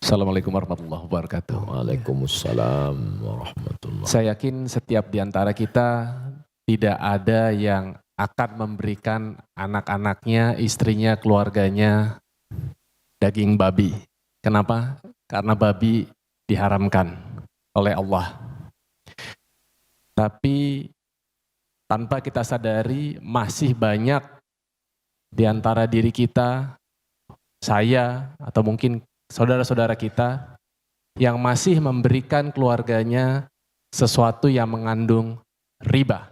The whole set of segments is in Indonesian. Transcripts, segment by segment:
Assalamualaikum warahmatullahi wabarakatuh. Waalaikumsalam warahmatullahi. Saya yakin setiap di antara kita tidak ada yang akan memberikan anak-anaknya, istrinya, keluarganya daging babi. Kenapa? Karena babi diharamkan oleh Allah. Tapi tanpa kita sadari masih banyak di antara diri kita, saya atau mungkin saudara-saudara kita yang masih memberikan keluarganya sesuatu yang mengandung riba.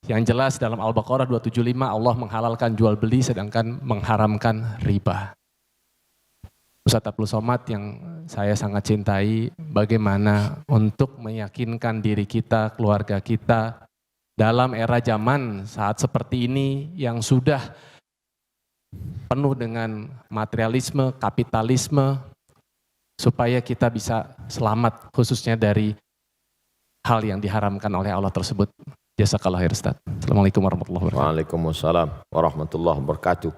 Yang jelas dalam Al-Baqarah 275 Allah menghalalkan jual beli sedangkan mengharamkan riba. Ustaz Abdul Somad yang saya sangat cintai, bagaimana untuk meyakinkan diri kita, keluarga kita dalam era zaman saat seperti ini yang sudah penuh dengan materialisme, kapitalisme, supaya kita bisa selamat khususnya dari hal yang diharamkan oleh Allah tersebut. Jazakallah khair Ustaz. Assalamualaikum warahmatullahi wabarakatuh. Waalaikumsalam warahmatullahi wabarakatuh.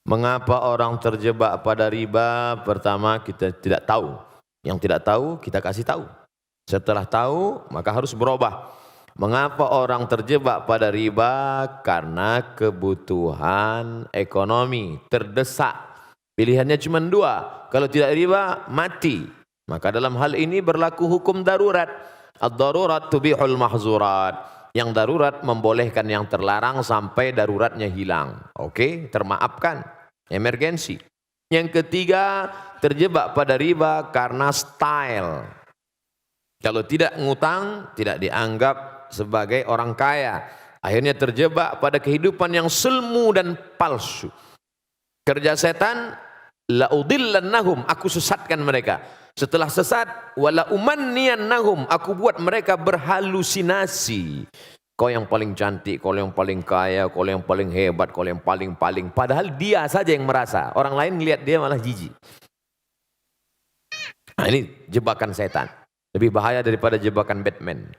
Mengapa orang terjebak pada riba? Pertama, kita tidak tahu. Yang tidak tahu, kita kasih tahu. Setelah tahu, maka harus berubah. Mengapa orang terjebak pada riba? Karena kebutuhan ekonomi, terdesak. Pilihannya cuma dua. Kalau tidak riba, mati. Maka dalam hal ini berlaku hukum darurat. Ad-darurat tubihul mahzurat. Yang darurat membolehkan yang terlarang sampai daruratnya hilang. Oke, termaafkan. Emergensi. Yang ketiga, terjebak pada riba karena style. Kalau tidak ngutang, tidak dianggap sebagai orang kaya. Akhirnya terjebak pada kehidupan yang semu dan palsu. Kerja setan, la'udillannahum, aku sesatkan mereka. Setelah sesat, wala umanniyannahum, aku buat mereka berhalusinasi. Kau yang paling cantik, kau yang paling kaya, kau yang paling hebat, kau yang paling-paling. Padahal dia saja yang merasa. Orang lain lihat dia malah jijik. Nah, ini jebakan setan. Lebih bahaya daripada jebakan Batman.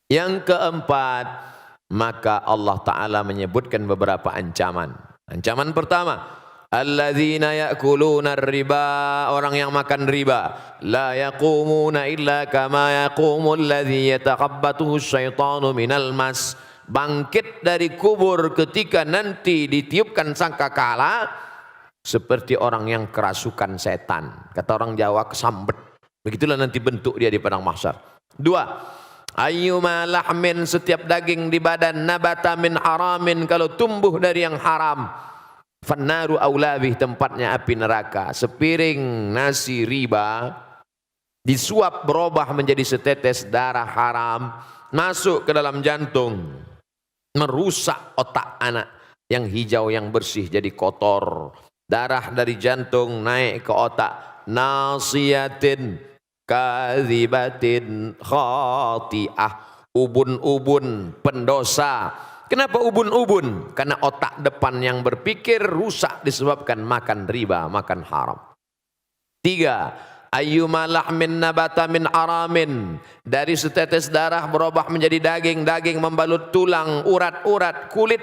Yang keempat, maka Allah Ta'ala menyebutkan beberapa ancaman. Ancaman pertama, alladzina ya'kuluna riba, orang yang makan riba, la yaqumuna illa kama yaqumul ladzi yatakhabbatuhu syaitanu minal mas. Bangkit dari kubur ketika nanti ditiupkan sangkakala seperti orang yang kerasukan setan. Kata orang Jawa, kesambet. Begitulah nanti bentuk dia di padang mahsyar. Dua, ayyuma lahmin, setiap daging di badan, nabata min haramin, kalau tumbuh dari yang haram, fannaru aulabih, tempatnya api neraka. Sepiring nasi riba disuap berubah menjadi setetes darah haram, masuk ke dalam jantung, merusak otak anak yang hijau yang bersih jadi kotor. Darah dari jantung naik ke otak. Nasiyatin kadzibatin khati'ah, ubun-ubun pendosa. Kenapa ubun-ubun? Karena otak depan yang berpikir rusak disebabkan makan riba, makan haram. Tiga, ayyuma lahmin nabata min aramin, dari setetes darah berubah menjadi daging, daging membalut tulang, urat-urat, kulit.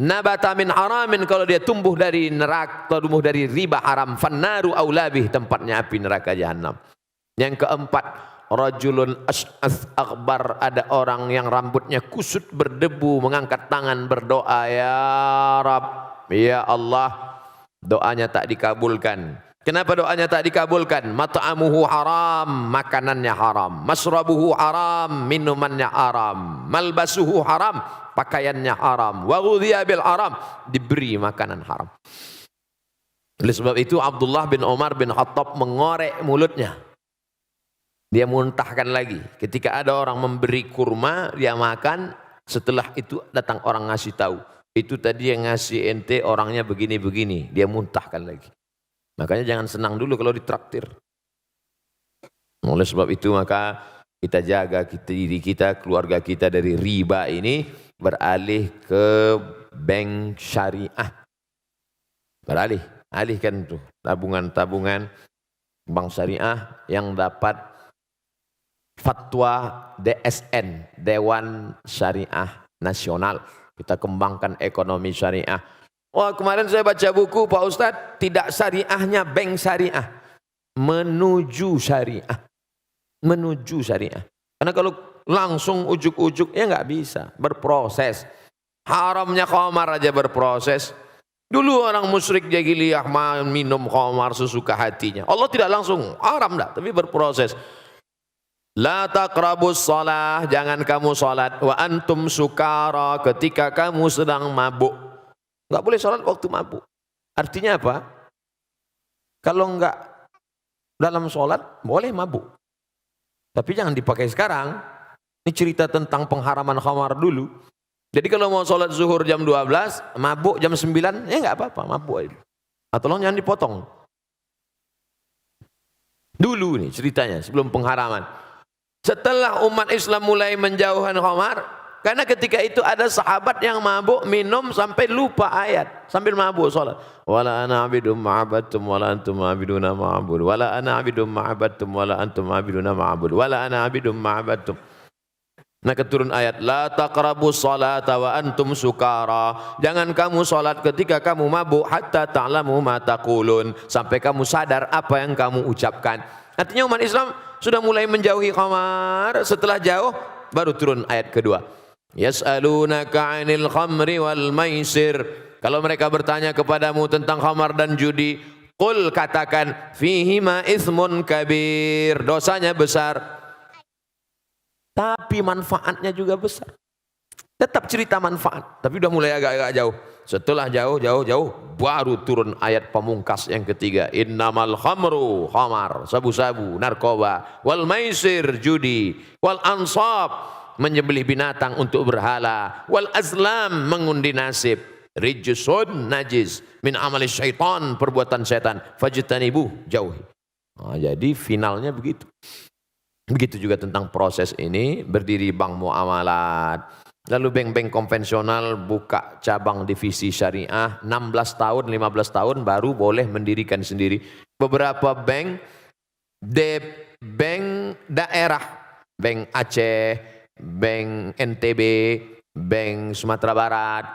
Nabata min aramin, kalau dia tumbuh dari neraka, tumbuh dari riba haram, fannaru aulabih, tempatnya api neraka jahanam. Yang keempat, rajulun as'ath akbar, ada orang yang rambutnya kusut berdebu, mengangkat tangan berdoa, ya Rab, ya Allah, doanya tak dikabulkan. Kenapa doanya tak dikabulkan? Mat'amuhu haram, makanannya haram. Masrabuhu haram, minumannya haram. Malbasuhu haram, pakaiannya haram. Wa ghudhiya bil haram, diberi makanan haram. Oleh sebab itu Abdullah bin Umar bin Khattab mengorek mulutnya. Dia muntahkan lagi. Ketika ada orang memberi kurma, dia makan. Setelah itu datang orang ngasih tahu. Itu tadi yang ngasih ente orangnya begini-begini. Dia muntahkan lagi. Makanya jangan senang dulu kalau ditraktir. Oleh sebab itu maka kita jaga diri kita, keluarga kita dari riba ini, beralih ke bank syariah. Beralih. Alihkan tuh tabungan-tabungan bank syariah yang dapat fatwa DSN, Dewan Syariah Nasional. Kita kembangkan ekonomi syariah. Wah, kemarin saya baca buku Pak Ustadz, tidak syariahnya bank syariah. menuju syariah. Menuju syariah. Karena kalau langsung ujuk-ujuk ya nggak bisa, berproses. Haramnya khamar aja berproses. Dulu orang musyrik jahiliyah minum khamar sesuka hatinya. Allah tidak langsung haram dah, tapi berproses. La taqrabus shalah, jangan kamu salat wa antum sukara, ketika kamu sedang mabuk. Enggak boleh salat waktu mabuk. Artinya apa? Kalau enggak dalam salat boleh mabuk. Tapi jangan dipakai sekarang. Ini cerita tentang pengharaman khamar dulu. Jadi kalau mau sholat zuhur jam 12, mabuk jam 9, ya enggak apa-apa, mabuk aja. Atau jangan dipotong. Dulu nih ceritanya, sebelum pengharaman. Setelah umat Islam mulai menjauhkan khamar, karena ketika itu ada sahabat yang mabuk, minum sampai lupa ayat, sambil mabuk sholat. Wala ana abidum ma'abadtum wala antum ma'abiduna ma'abud. Wala ana abidum ma'abadtum wala antum ma'abiduna ma'abud. Wala ana abidum ma'abadtum. Nah keturun ayat la taqrabus salata wa antum sukara, jangan kamu salat ketika kamu mabuk hatta ta'lamu ma taqulun, sampai kamu sadar apa yang kamu ucapkan. Artinya umat Islam sudah mulai menjauhi khamar. Setelah jauh baru turun ayat kedua. Yas'alunaka 'anil khamri wal maisir, kalau mereka bertanya kepadamu tentang khamar dan judi, qul katakan fihima itsmun kabir, dosanya besar tapi manfaatnya juga besar. Tetap cerita manfaat, tapi udah mulai agak-agak jauh. Setelah jauh baru turun ayat pamungkas yang ketiga. Innamal khamru, khamar, sabu-sabu, narkoba, wal maisir, judi, wal ansab, menyembelih binatang untuk berhala, wal azlam, mengundi nasib, rijsun, najis, min amali syaitan, perbuatan setan, fajtanibuh, jauhi. Nah, jadi finalnya begitu. Begitu juga tentang proses ini, berdiri bank muamalat, lalu bank-bank konvensional buka cabang divisi syariah, 16 tahun, 15 tahun baru boleh mendirikan sendiri. Beberapa bank daerah, bank Aceh, bank NTB, bank Sumatera Barat,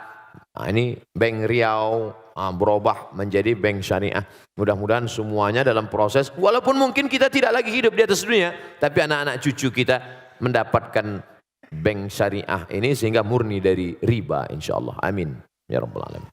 nah ini bank Riau, berubah menjadi bank syariah. Mudah-mudahan semuanya dalam proses, walaupun mungkin kita tidak lagi hidup di atas dunia, tapi anak-anak cucu kita mendapatkan bank syariah ini sehingga murni dari riba, insyaallah. Amin ya rabbal alamin.